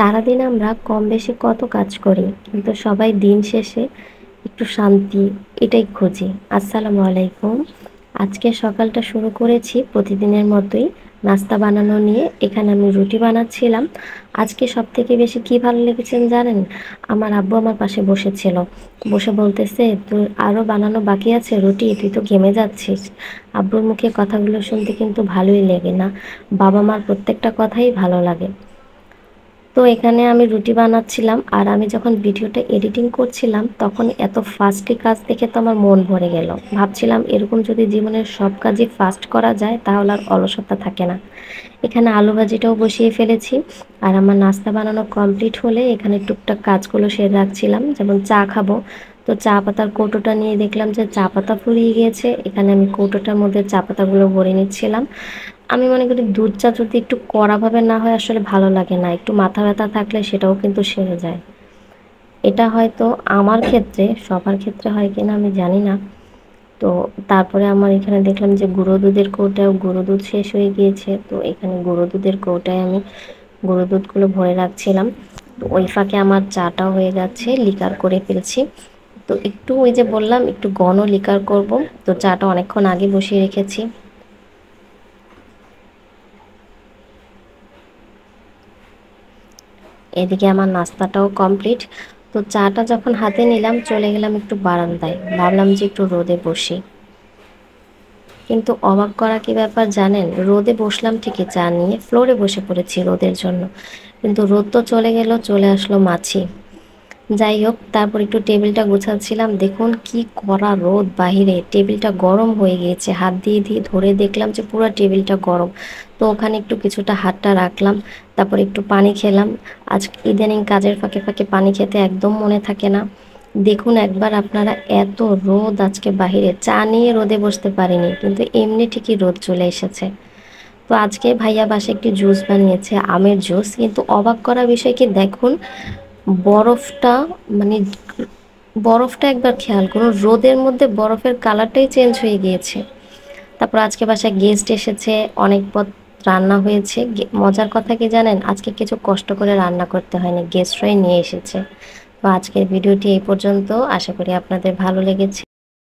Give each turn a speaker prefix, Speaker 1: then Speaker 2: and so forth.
Speaker 1: সারাদিন আমরা কম বেশি কত কাজ করি, কিন্তু সবাই দিন শেষে একটু শান্তি এটাই খুঁজি। আসসালামু আলাইকুম। আজকে সকালটা শুরু করেছি প্রতিদিনের মতোই নাস্তা বানানো নিয়ে। এখানে আমি রুটি বানাচ্ছিলাম। আজকে সব থেকে বেশি কি ভালো লেগেছেন জানেন? আমার আব্বু আমার পাশে বসেছিল, বসে বলতেছে, তোর আরো বানানো বাকি আছে রুটি, তুই তো ঘেমে যাচ্ছিস। আব্বুর মুখে কথাগুলো শুনতে কিন্তু ভালোই লেগে না, বাবা মার প্রত্যেকটা কথাই ভালো লাগে। তো এখানে আমি রুটি বানাচ্ছিলাম, আর আমি যখন ভিডিওটা এডিটিং করছিলাম তখন এত ফাস্টলি কাজ দেখে তো আমার মন ভরে গেল। ভাবছিলাম এরকম যদি জীবনের সব কাজই ফাস্ট করা যায় তাহলে আর অলসতা থাকে না। এখানে আলু ভাজিটাও বসিয়ে ফেলেছি। আর আমার নাস্তা বানানো কমপ্লিট হলে এখানে টুকটাক কাজগুলো সেরে রাখছিলাম, যেমন চা খাবো। তো চা পাতার কৌটোটা নিয়ে দেখলাম যে চা পাতা ফুরিয়ে গিয়েছে। এখানে আমি কৌটোটার মধ্যে চা পাতাগুলো ভরে নিচ্ছিলাম। আমি মনে করি দুধ চা যদি একটু কড়াভাবে না হয় আসলে ভালো লাগে না, একটু মাথা ব্যথা থাকলে সেটাও কিন্তু সেরে যায়। এটা হয়তো আমার ক্ষেত্রে, সবার ক্ষেত্রে হয় কিনা আমি জানি না। তো তারপরে আমার এখানে দেখলাম যে গুঁড়ো দুধের কৌটায় গুঁড়ো দুধ শেষ হয়ে গিয়েছে, তো এখানে গুঁড়ো দুধের কৌটায় আমি গুঁড়ো দুধগুলো ভরে রাখছিলাম। তো ওই ফাঁকে আমার চাটাও হয়ে যাচ্ছে, লিকার করে ফেলছি। তো একটু ওই যে বললাম একটু ঘন লিকার করব, তো চাটা অনেকক্ষণ আগে বসিয়ে রেখেছি। এদিকে আমার নাস্তাটাও কমপ্লিট। তো চাটা যখন হাতে নিলাম চলে গেলাম একটু বারান্দায়, ভাবলাম যে একটু রোদে বসি। কিন্তু অবাক করা কি ব্যাপার জানেন, রোদে বসলাম ঠিকই, চা নিয়ে ফ্লোরে বসে পড়েছি রোদের জন্য, কিন্তু রোদ তো চলে গেল, চলে আসলো মাছি। যাই হোক, তারপর একটু টেবিলটা গুছাচ্ছিলাম, দেখুন কি কড়া রোদ বাহিরে, টেবিলটা গরম হয়ে গিয়েছে। হাত দিয়ে দিয়ে ধরে দেখলাম যে পুরো টেবিলটা গরম। তো ওখানে একটু কিছুটা হাতটা রাখলাম, তারপর একটু পানি খেলাম। আজ ইদানিং কাজের ফাঁকে ফাঁকে পানি খেতে একদম মনে থাকে না। দেখুন একবার আপনারা, এত রোদ আজকে বাহিরে, চা নিয়ে রোদে বসতে পারিনি, কিন্তু এমনি ঠিকই রোদ চলে এসেছে। তো আজকে ভাইয়া বাসায় একটি জুস বানিয়েছে, আমের জুস, কিন্তু অবাক করা বিষয় কি দেখুন, বরফটা, মানে বরফটা একবার খেয়াল করুন, রোদের মধ্যে বরফের কালারটাই চেঞ্জ হয়ে গিয়েছে। তারপর আজকে বাসায় গেস্ট এসেছে, অনেক পদ রান্না হয়েছে। মজার কথা কি জানেন, আজকে কিছু কষ্ট করে রান্না করতে হয়নি, গেস্টরাই নিয়ে এসেছে। তো আজকের ভিডিওটি এই পর্যন্ত, আশা করি আপনাদের ভালো লেগেছে।